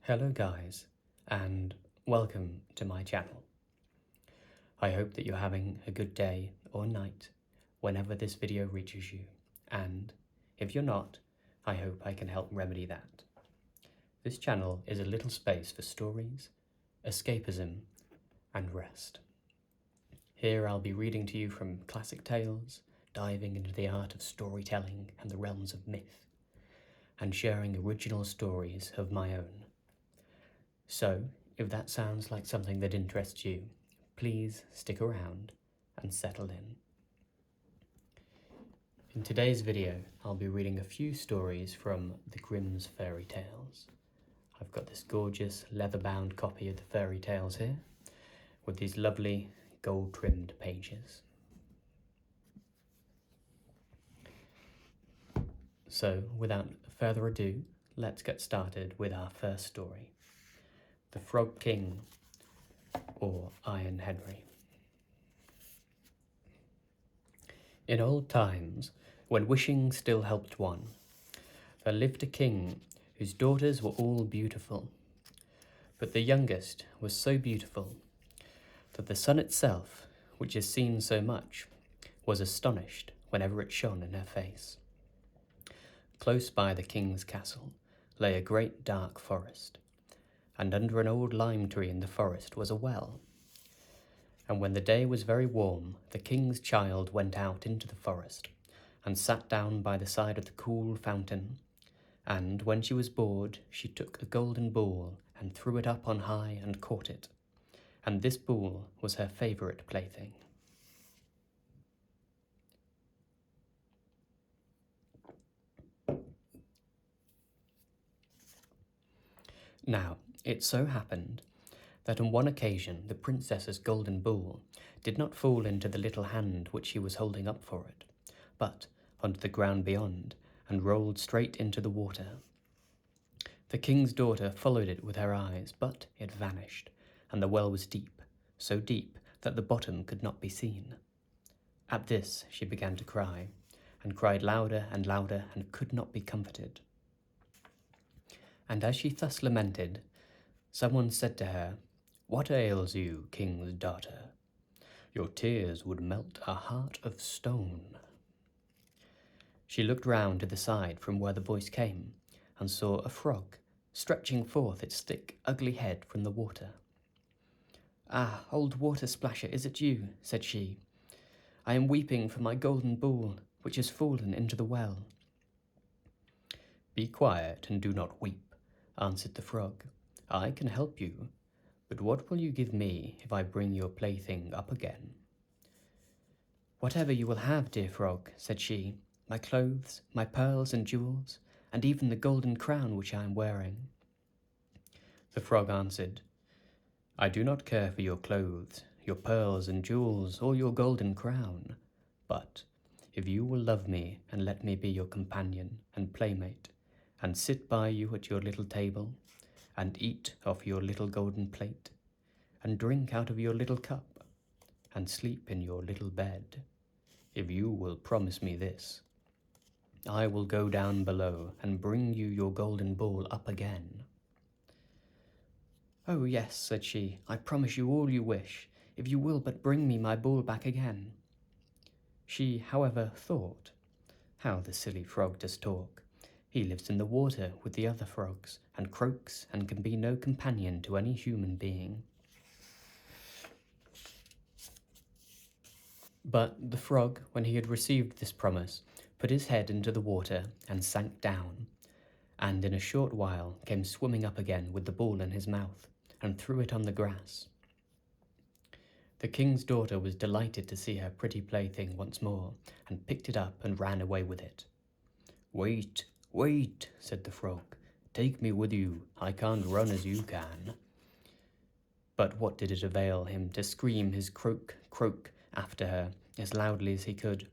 Hello guys, and welcome to my channel. I hope that you're having a good day or night whenever this video reaches you, and if you're not, I hope I can help remedy that. This channel is a little space for stories, escapism, and rest. Here I'll be reading to you from classic tales, diving into the art of storytelling and the realms of myth, and sharing original stories of my own. So, if that sounds like something that interests you, please stick around and settle in. In today's video, I'll be reading a few stories from the Grimm's Fairytales. I've got this gorgeous leather-bound copy of the Fairytales here, with these lovely gold-trimmed pages. So, without further ado, let's get started with our first story. The Frog King, or Iron Henry. In old times, when wishing still helped one, there lived a king whose daughters were all beautiful. But the youngest was so beautiful that the sun itself, which has seen so much, was astonished whenever it shone in her face. Close by the king's castle lay a great dark forest, and under an old lime tree in the forest was a well. And when the day was very warm, the king's child went out into the forest and sat down by the side of the cool fountain. And when she was bored, she took a golden ball and threw it up on high and caught it. And this ball was her favourite plaything. Now, it so happened that on one occasion the princess's golden ball did not fall into the little hand which she was holding up for it, but onto the ground beyond, and rolled straight into the water. The king's daughter followed it with her eyes, but it vanished, and the well was deep, so deep that the bottom could not be seen. At this she began to cry, and cried louder and louder, and could not be comforted. And as she thus lamented, someone said to her, "What ails you, king's daughter? Your tears would melt a heart of stone." She looked round to the side from where the voice came, and saw a frog stretching forth its thick, ugly head from the water. "Ah, old water splasher, is it you?" said she. "I am weeping for my golden ball, which has fallen into the well." "Be quiet and do not weep," answered the frog. "I can help you, but what will you give me if I bring your plaything up again?" "Whatever you will have, dear frog," said she, "my clothes, my pearls and jewels, and even the golden crown which I am wearing." The frog answered, "I do not care for your clothes, your pearls and jewels, or your golden crown, but if you will love me and let me be your companion and playmate, and sit by you at your little table, and eat off your little golden plate, and drink out of your little cup, and sleep in your little bed, if you will promise me this, I will go down below and bring you your golden ball up again." "Oh yes," said she, "I promise you all you wish, if you will but bring me my ball back again." She, however, thought, "How the silly frog does talk. He lives in the water with the other frogs, and croaks, and can be no companion to any human being." But the frog, when he had received this promise, put his head into the water and sank down, and in a short while came swimming up again with the ball in his mouth, and threw it on the grass. The king's daughter was delighted to see her pretty plaything once more, and picked it up and ran away with it. "Wait, wait," said the frog. "Take me with you. I can't run as you can." But what did it avail him to scream his croak, croak after her as loudly as he could?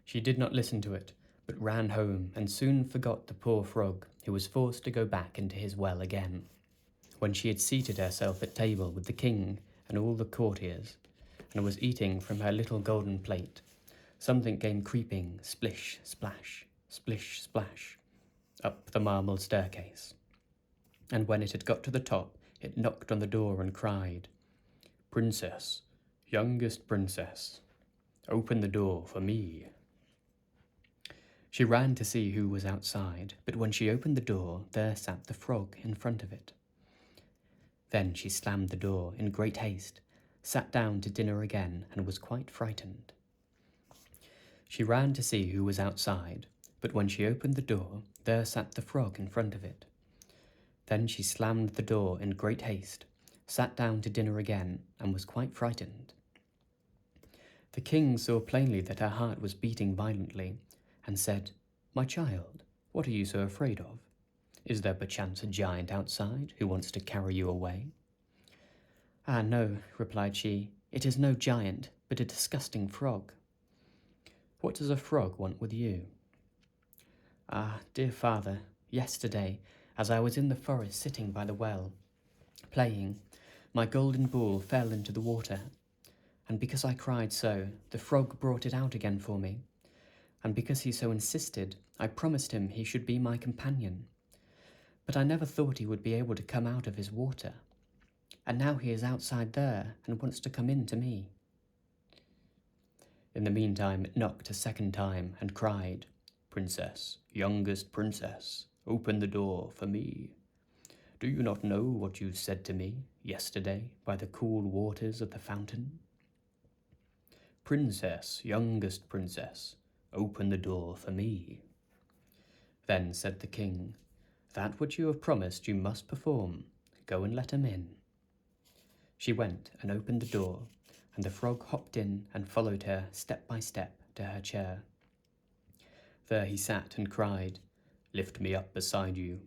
She did not listen to it, but ran home and soon forgot the poor frog, who was forced to go back into his well again. When she had seated herself at table with the king and all the courtiers, and was eating from her little golden plate, something came creeping, splish, splash, up the marble staircase. and when it had got to the top, it knocked on the door and cried, "Princess, youngest princess, open the door for me." She ran to see who was outside, but when she opened the door, there sat the frog in front of it. Then she slammed the door in great haste, sat down to dinner again, and was quite frightened. She ran to see who was outside, but when she opened the door, there sat the frog in front of it. Then she slammed the door in great haste, sat down to dinner again, and was quite frightened. The king saw plainly that her heart was beating violently, and said, "My child, what are you so afraid of? Is there perchance a giant outside who wants to carry you away?" "Ah, no," replied she, "it is no giant, but a disgusting frog." "What does a frog want with you?" "Ah, dear father, yesterday, as I was in the forest sitting by the well, playing, my golden ball fell into the water, and because I cried so, the frog brought it out again for me, and because he so insisted, I promised him he should be my companion. But I never thought he would be able to come out of his water, and now he is outside there and wants to come in to me." In the meantime it knocked a second time and cried, "Princess, youngest princess, open the door for me. Do you not know what you said to me yesterday by the cool waters of the fountain? Princess, youngest princess, open the door for me." Then said the king, "That which you have promised you must perform. Go and let him in." She went and opened the door, and the frog hopped in and followed her step by step to her chair. There he sat and cried, "Lift me up beside you."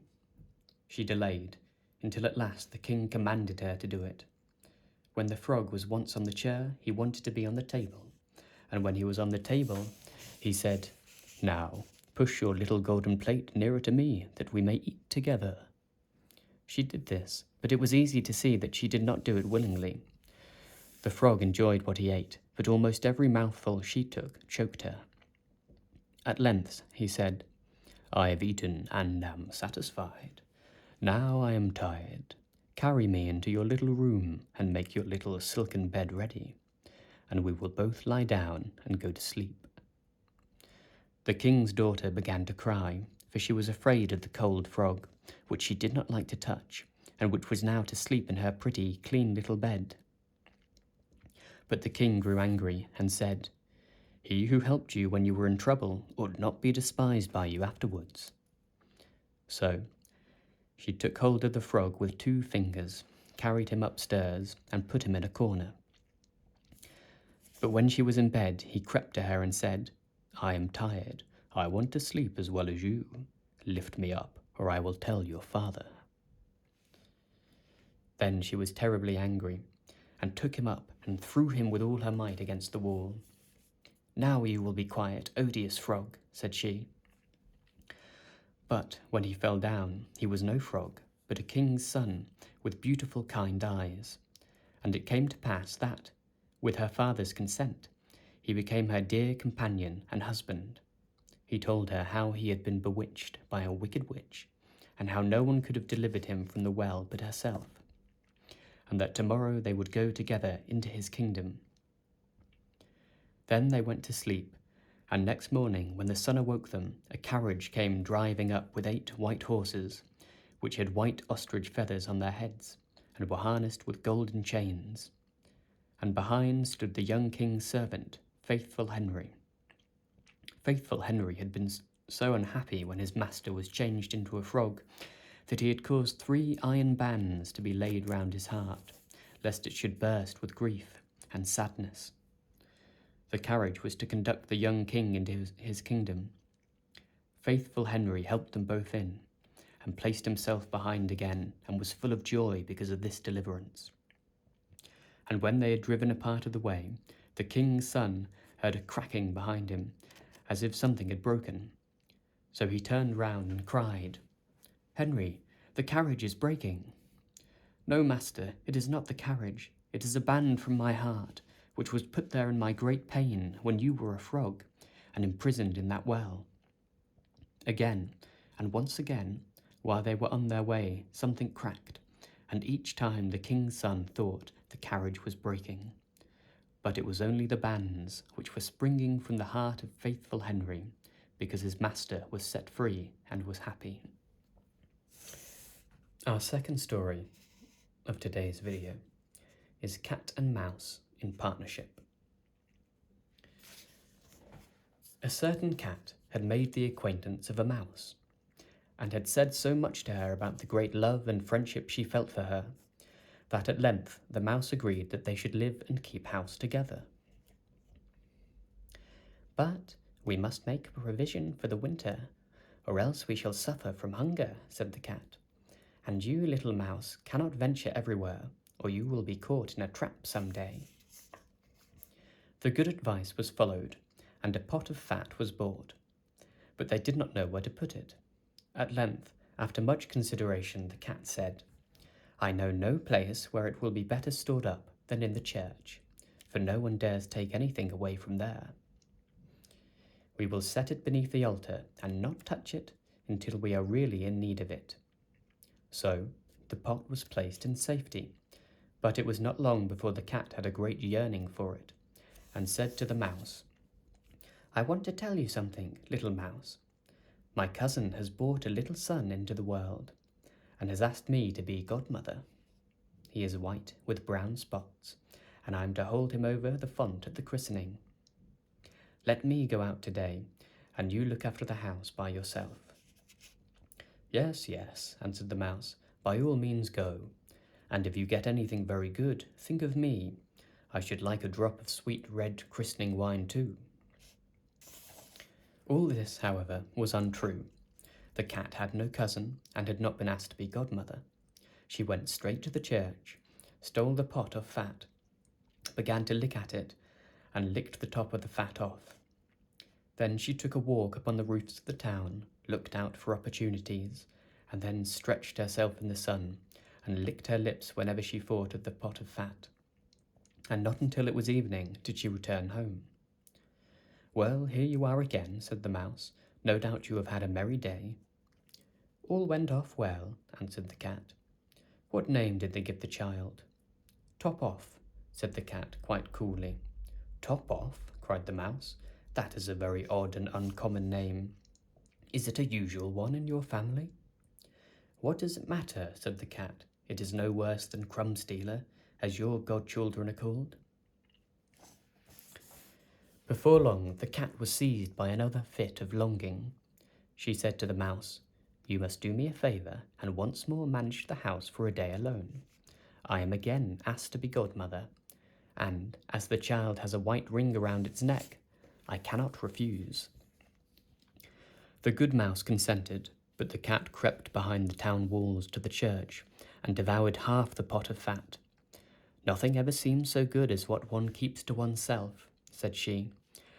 She delayed, until at last the king commanded her to do it. When the frog was once on the chair, he wanted to be on the table, and when he was on the table, he said, "Now, push your little golden plate nearer to me, that we may eat together." She did this, but it was easy to see that she did not do it willingly. The frog enjoyed what he ate, but almost every mouthful she took choked her. At length he said, "I have eaten and am satisfied. Now I am tired. Carry me into your little room and make your little silken bed ready, and we will both lie down and go to sleep." The king's daughter began to cry, for she was afraid of the cold frog, which she did not like to touch, and which was now to sleep in her pretty, clean little bed. But the king grew angry and said, "He who helped you when you were in trouble ought not be despised by you afterwards." So she took hold of the frog with 2 fingers, carried him upstairs, and put him in a corner. But when she was in bed, he crept to her and said, "I am tired. I want to sleep as well as you. Lift me up, or I will tell your father." Then she was terribly angry, and took him up and threw him with all her might against the wall. "Now you will be quiet, odious frog," said she. But when he fell down, he was no frog, but a king's son with beautiful kind eyes. And it came to pass that, with her father's consent, he became her dear companion and husband. He told her how he had been bewitched by a wicked witch, and how no one could have delivered him from the well but herself, and that tomorrow they would go together into his kingdom. Then they went to sleep, and next morning, when the sun awoke them, a carriage came driving up with 8 white horses, which had white ostrich feathers on their heads, and were harnessed with golden chains. And behind stood the young king's servant, Faithful Henry. Faithful Henry had been so unhappy when his master was changed into a frog, that he had caused 3 iron bands to be laid round his heart, lest it should burst with grief and sadness. The carriage was to conduct the young king into his kingdom. Faithful Henry helped them both in, and placed himself behind again, and was full of joy because of this deliverance. And when they had driven a part of the way, the king's son heard a cracking behind him, as if something had broken. So he turned round and cried, "Henry, the carriage is breaking." "No, master, it is not the carriage. It is a band from my heart, which was put there in my great pain when you were a frog, and imprisoned in that well." Again, and once again, While they were on their way, something cracked, and each time the king's son thought the carriage was breaking. But it was only the bands which were springing from the heart of faithful Henry, because his master was set free and was happy. Our second story of today's video is Cat and Mouse in Partnership. A certain cat had made the acquaintance of a mouse, and had said so much to her about the great love and friendship she felt for her, that at length the mouse agreed that they should live and keep house together. "But we must make provision for the winter, or else we shall suffer from hunger," said the cat. "And you, little mouse, cannot venture everywhere, or you will be caught in a trap some day." The good advice was followed, and a pot of fat was bought, but they did not know where to put it. At length, after much consideration, the cat said, "I know no place where it will be better stored up than in the church, for no one dares take anything away from there. We will set it beneath the altar and not touch it until we are really in need of it." So the pot was placed in safety, but it was not long before the cat had a great yearning for it, and said to the mouse, "I want to tell you something, little mouse. My cousin has brought a little son into the world, and has asked me to be godmother. He is white with brown spots, and I am to hold him over the font at the christening. Let me go out today, and you look after the house by yourself." "Yes, yes," answered the mouse, "by all means go, and if you get anything very good, think of me. I should like a drop of sweet red christening wine too." All this, however, was untrue. The cat had no cousin, and had not been asked to be godmother. She went straight to the church, stole the pot of fat, began to lick at it, and licked the top of the fat off. Then she took a walk upon the roofs of the town, looked out for opportunities, and then stretched herself in the sun, and licked her lips whenever she thought of the pot of fat. And not until it was evening did she return home. "Well, here you are again," said the mouse. "No doubt you have had a merry day." "All went off well," answered the cat. "What name did they give the child?" "Top off," said the cat quite coolly. "Top off?" cried the mouse. "That is a very odd and uncommon name. Is it a usual one in your family?" "What does it matter?" said the cat. "It is no worse than Crumb Stealer, as your godchildren are called." Before long, the cat was seized by another fit of longing. She said to the mouse, "You must do me a favour, and once more manage the house for a day alone. I am again asked to be godmother, and, as the child has a white ring around its neck, I cannot refuse." The good mouse consented, but the cat crept behind the town walls to the church, and devoured half the pot of fat. "Nothing ever seems so good as what one keeps to oneself," said she,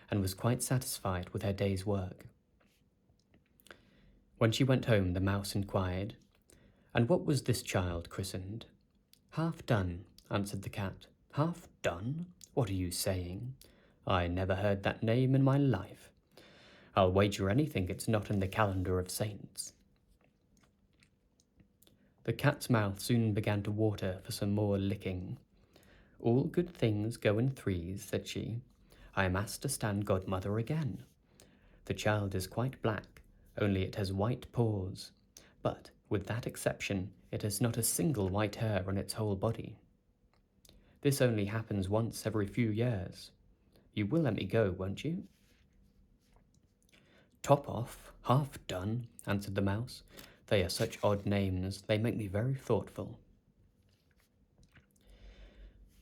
and was quite satisfied with her day's work. When she went home, the mouse inquired, "And what was this child christened?" "Half Done," answered the cat. "Half Done? What are you saying? I never heard that name in my life. I'll wager anything it's not in the calendar of saints." The cat's mouth soon began to water for some more licking. "All good things go in threes," said she. "I am asked to stand godmother again. The child is quite black, only it has white paws, but with that exception it has not a single white hair on its whole body. This only happens once every few years. You will let me go, won't you?" "Top off, Half Done," answered the mouse. "They are such odd names, they make me very thoughtful."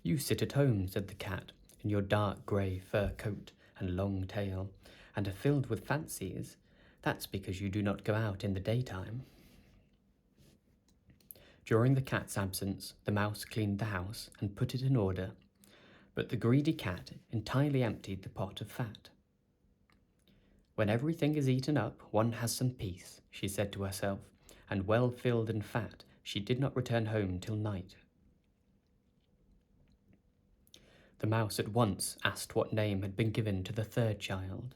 "You sit at home," said the cat, "in your dark grey fur coat and long tail, and are filled with fancies. That's because you do not go out in the daytime." During the cat's absence, the mouse cleaned the house and put it in order, but the greedy cat entirely emptied the pot of fat. "When everything is eaten up, one has some peace," she said to herself, and well filled and fat, she did not return home till night. The mouse at once asked what name had been given to the third child.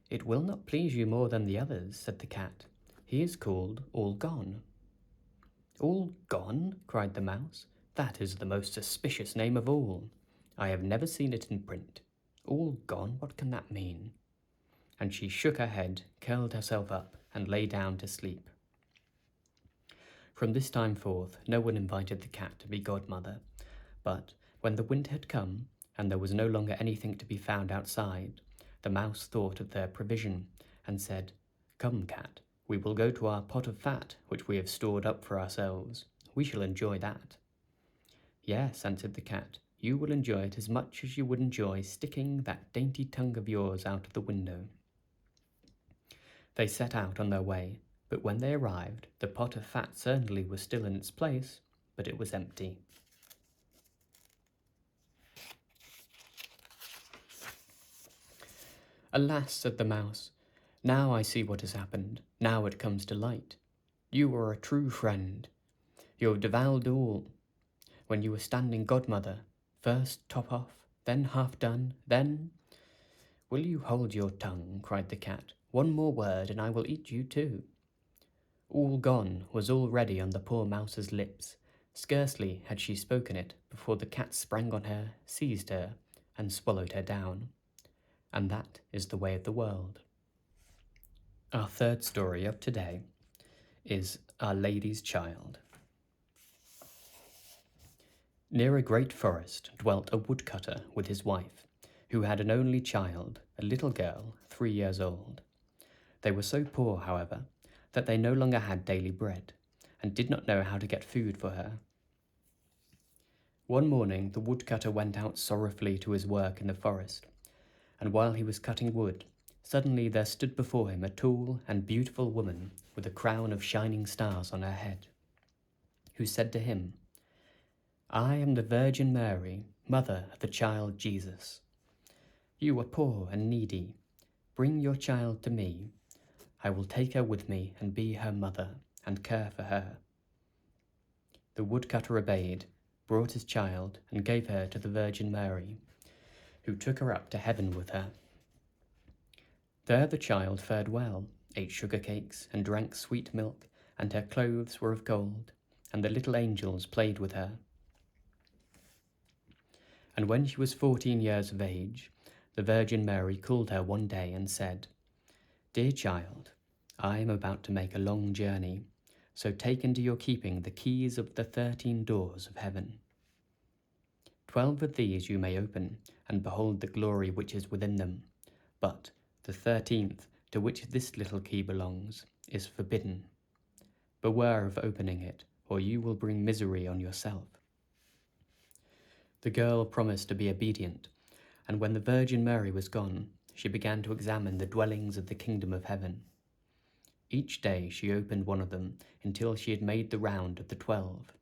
"It will not please you more than the others," said the cat. He is called All Gone. All Gone? Cried the mouse. That is the most suspicious name of all. I have never seen it in print. All Gone? What can that mean? And she shook her head, curled herself up, and lay down to sleep. From this time forth, no one invited the cat to be godmother, but when the winter had come, and there was no longer anything to be found outside, the mouse thought of their provision, and said, "Come, cat, we will go to our pot of fat, which we have stored up for ourselves. We shall enjoy that." "Yes," answered the cat, "you will enjoy it as much as you would enjoy sticking that dainty tongue of yours out of the window." They set out on their way, but when they arrived, the pot of fat certainly was still in its place, but it was empty. "Alas," said the mouse, "now I see what has happened. Now it comes to light. You are a true friend. You have devoured all. When you were standing godmother, first top off, then half done, then—" "Will you hold your tongue?" cried the cat. "One more word, and I will eat you too." All Gone was already on the poor mouse's lips. Scarcely had she spoken it before the cat sprang on her, seized her, and swallowed her down. And that is the way of the world. Our third story of today is Our Lady's Child. Near a great forest dwelt a woodcutter with his wife, who had an only child, a little girl, 3 years old. They were so poor, however, that they no longer had daily bread, and did not know how to get food for her. One morning the woodcutter went out sorrowfully to his work in the forest, and while he was cutting wood, suddenly there stood before him a tall and beautiful woman with a crown of shining stars on her head, who said to him, "I am the Virgin Mary, mother of the child Jesus. You are poor and needy. Bring your child to me. I will take her with me and be her mother and care for her." The woodcutter obeyed, brought his child, and gave her to the Virgin Mary, who took her up to heaven with her. There the child fared well, ate sugar cakes and drank sweet milk, and her clothes were of gold, and the little angels played with her. And when she was 14 years of age, the Virgin Mary called her one day and said, "Dear child, I am about to make a long journey, so take into your keeping the keys of the 13 doors of heaven. 12 of these you may open, and behold the glory which is within them, but the 13th, to which this little key belongs, is forbidden. Beware of opening it, or you will bring misery on yourself." The girl promised to be obedient, and when the Virgin Mary was gone, she began to examine the dwellings of the kingdom of heaven. Each day she opened one of them until she had made the round of the 12.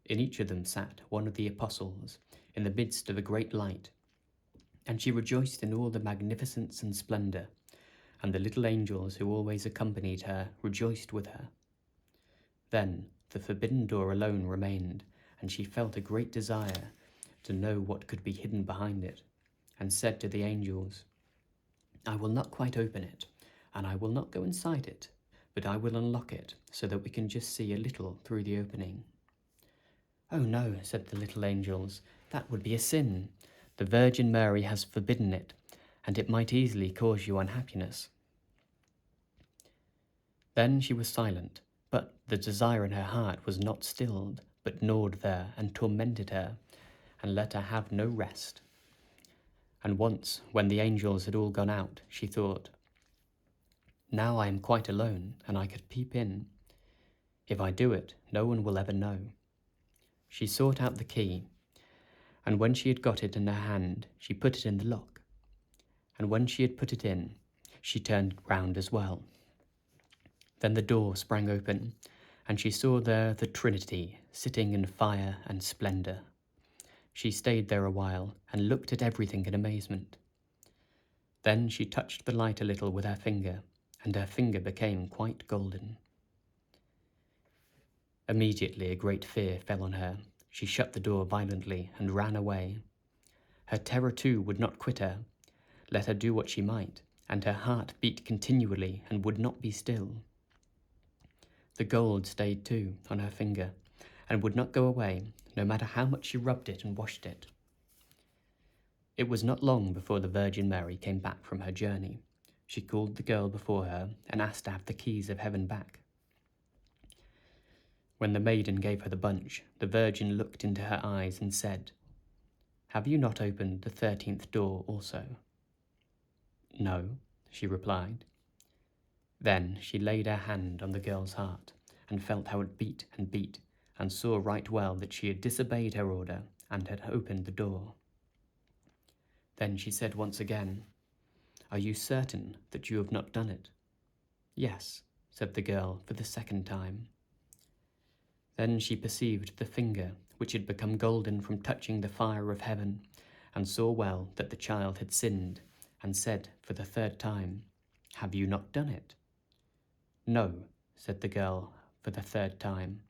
In each of them sat one of the apostles, in the midst of a great light, and she rejoiced in all the magnificence and splendor, and the little angels who always accompanied her rejoiced with her. Then the forbidden door alone remained, and she felt a great desire to know what could be hidden behind it, and said to the angels, "I will not quite open it, and I will not go inside it, but I will unlock it so that we can just see a little through the opening." "Oh no," said the little angels, "that would be a sin. The Virgin Mary has forbidden it, and it might easily cause you unhappiness." Then she was silent, but the desire in her heart was not stilled, but gnawed there and tormented her, and let her have no rest. And once, when the angels had all gone out, she thought, "Now I am quite alone, and I could peep in. If I do it, no one will ever know." She sought out the key, and when she had got it in her hand, she put it in the lock. And when she had put it in, she turned round as well. Then the door sprang open, and she saw there the Trinity sitting in fire and splendor. She stayed there a while and looked at everything in amazement. Then she touched the light a little with her finger, and her finger became quite golden. Immediately a great fear fell on her. She shut the door violently and ran away. Her terror too would not quit her, let her do what she might, and her heart beat continually and would not be still. The gold stayed too on her finger, and would not go away, no matter how much she rubbed it and washed it. It was not long before the Virgin Mary came back from her journey. She called the girl before her and asked to have the keys of heaven back. When the maiden gave her the bunch, the Virgin looked into her eyes and said, "Have you not opened the 13th door also?" "No," she replied. Then she laid her hand on the girl's heart and felt how it beat and saw right well that she had disobeyed her order and had opened the door. Then she said once again, "Are you certain that you have not done it?" "Yes," said the girl for the second time. Then she perceived the finger, which had become golden from touching the fire of heaven, and saw well that the child had sinned, and said for the third time, "Have you not done it?" "No," said the girl for the third time.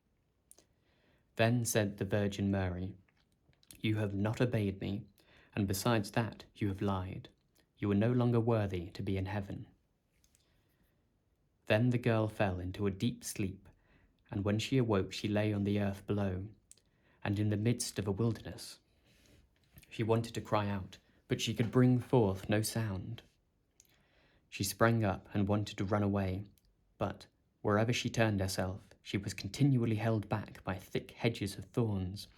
Then said the Virgin Mary, "You have not obeyed me, and besides that you have lied. You are no longer worthy to be in heaven." Then the girl fell into a deep sleep, and when she awoke she lay on the earth below, and in the midst of a wilderness. She wanted to cry out, but she could bring forth no sound. She sprang up and wanted to run away, but wherever she turned herself, she was continually held back by thick hedges of thorns,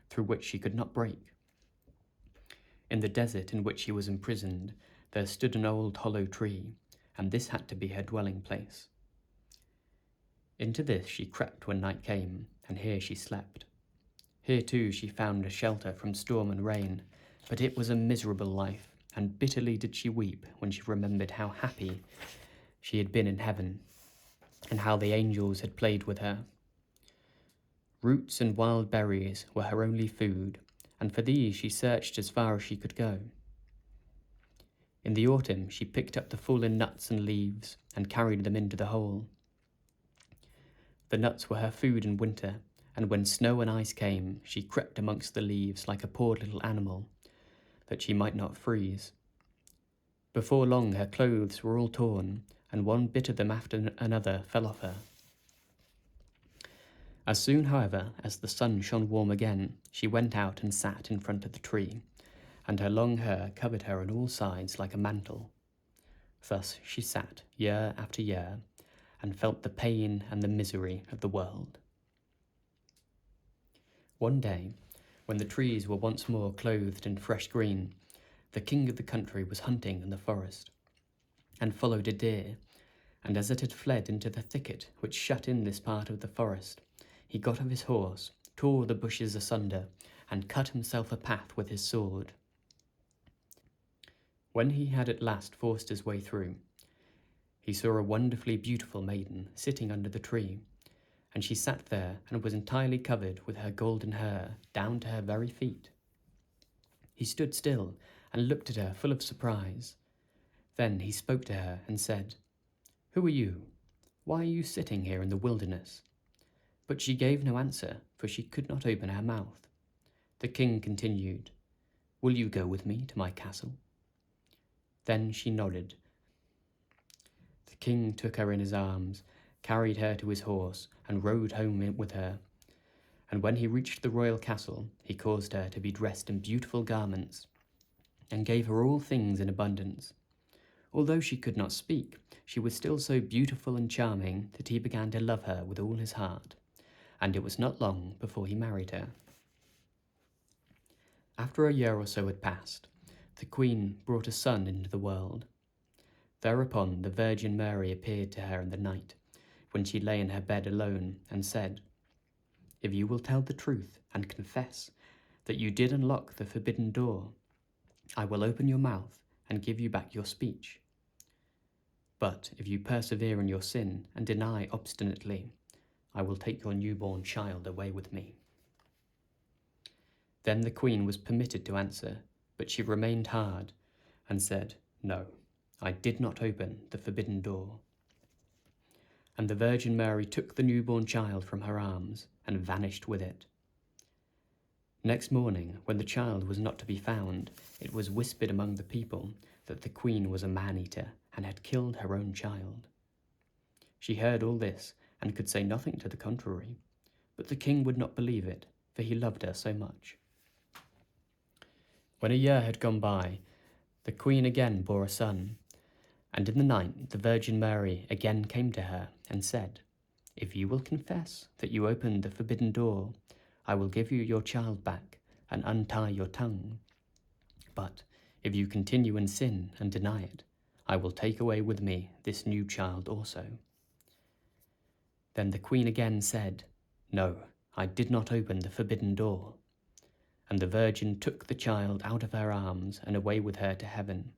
through which she could not break. In the desert in which she was imprisoned, there stood an old hollow tree, and this had to be her dwelling place. Into this she crept when night came, and here she slept. Here too she found a shelter from storm and rain, but it was a miserable life, and bitterly did she weep when she remembered how happy she had been in heaven, and how the angels had played with her. Roots and wild berries were her only food, and for these she searched as far as she could go. In the autumn she picked up the fallen nuts and leaves, and carried them into the hole. The nuts were her food in winter, and when snow and ice came, she crept amongst the leaves like a poor little animal, that she might not freeze. Before long her clothes were all torn, and one bit of them after another fell off her. As soon, however, as the sun shone warm again, she went out and sat in front of the tree, and her long hair covered her on all sides like a mantle. Thus she sat year after year, and felt the pain and the misery of the world. One day, when the trees were once more clothed in fresh green, the king of the country was hunting in the forest, and followed a deer, and as it had fled into the thicket which shut in this part of the forest, he got off his horse, tore the bushes asunder, and cut himself a path with his sword. When he had at last forced his way through, he saw a wonderfully beautiful maiden sitting under the tree, and she sat there and was entirely covered with her golden hair down to her very feet. He stood still and looked at her full of surprise. Then he spoke to her and said, "Who are you? Why are you sitting here in the wilderness?" But she gave no answer, for she could not open her mouth. The king continued, "Will you go with me to my castle?" Then she nodded. The king took her in his arms, carried her to his horse, and rode home with her. And when he reached the royal castle, he caused her to be dressed in beautiful garments, and gave her all things in abundance. Although she could not speak, she was still so beautiful and charming that he began to love her with all his heart, and it was not long before he married her. After a year or so had passed, the queen brought a son into the world. Thereupon the Virgin Mary appeared to her in the night, when she lay in her bed alone, and said, "If you will tell the truth and confess that you did unlock the forbidden door, I will open your mouth and give you back your speech. But if you persevere in your sin and deny obstinately, I will take your newborn child away with me." Then the queen was permitted to answer, but she remained hard and said, "No, I did not open the forbidden door." And the Virgin Mary took the newborn child from her arms and vanished with it. Next morning, when the child was not to be found, it was whispered among the people that the queen was a man-eater and had killed her own child. She heard all this and could say nothing to the contrary. But the king would not believe it, for he loved her so much. When a year had gone by, the queen again bore a son, and in the night the Virgin Mary again came to her and said, "If you will confess that you opened the forbidden door, I will give you your child back and untie your tongue. But if you continue in sin and deny it, I will take away with me this new child also." Then the queen again said, "No, I did not open the forbidden door." And the Virgin took the child out of her arms and away with her to heaven.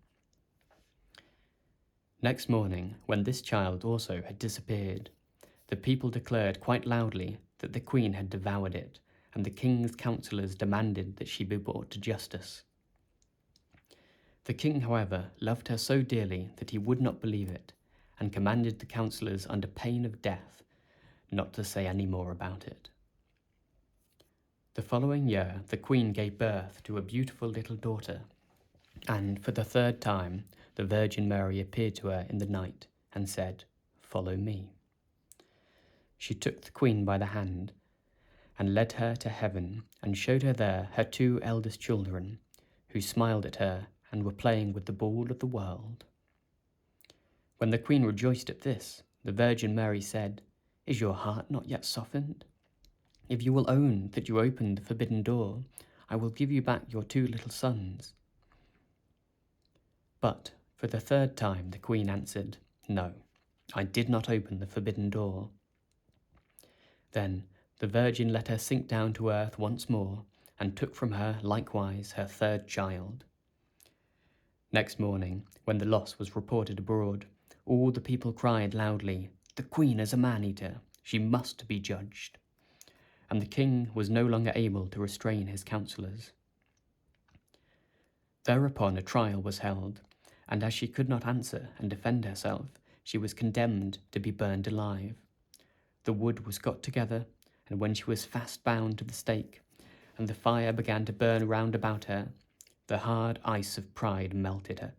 Next morning, when this child also had disappeared, the people declared quite loudly that the queen had devoured it, and the king's councillors demanded that she be brought to justice. The king, however, loved her so dearly that he would not believe it, and commanded the councillors under pain of death not to say any more about it. The following year, the queen gave birth to a beautiful little daughter, and for the third time, the Virgin Mary appeared to her in the night and said, "Follow me." She took the queen by the hand and led her to heaven and showed her there her two eldest children, who smiled at her and were playing with the ball of the world. When the queen rejoiced at this, the Virgin Mary said, "Is your heart not yet softened? If you will own that you opened the forbidden door, I will give you back your two little sons." But for the third time the queen answered, "No, I did not open the forbidden door." Then the Virgin let her sink down to earth once more, and took from her likewise her third child. Next morning, when the loss was reported abroad, all the people cried loudly, "The queen is a man-eater, she must be judged." And the king was no longer able to restrain his councillors. Thereupon a trial was held, and as she could not answer and defend herself, she was condemned to be burned alive. The wood was got together, and when she was fast bound to the stake, and the fire began to burn round about her, the hard ice of pride melted her.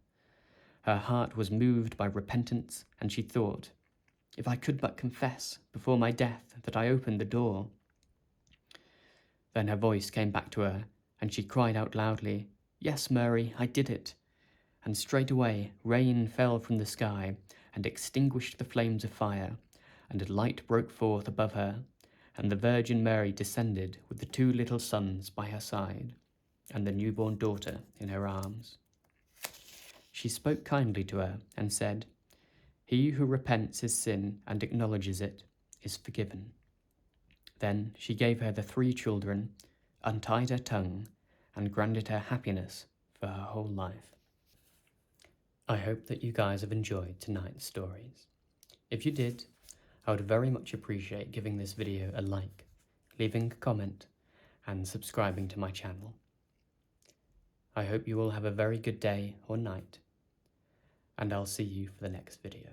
Her heart was moved by repentance, and she thought, "If I could but confess before my death that I opened the door." Then her voice came back to her, and she cried out loudly, "Yes, Mary, I did it." And straightway rain fell from the sky, and extinguished the flames of fire, and a light broke forth above her, and the Virgin Mary descended with the two little sons by her side, and the newborn daughter in her arms. She spoke kindly to her, and said, "He who repents his sin and acknowledges it is forgiven." Then she gave her the 3 children, untied her tongue, and granted her happiness for her whole life. I hope that you guys have enjoyed tonight's stories. If you did, I would very much appreciate giving this video a like, leaving a comment, and subscribing to my channel. I hope you all have a very good day or night, and I'll see you for the next video.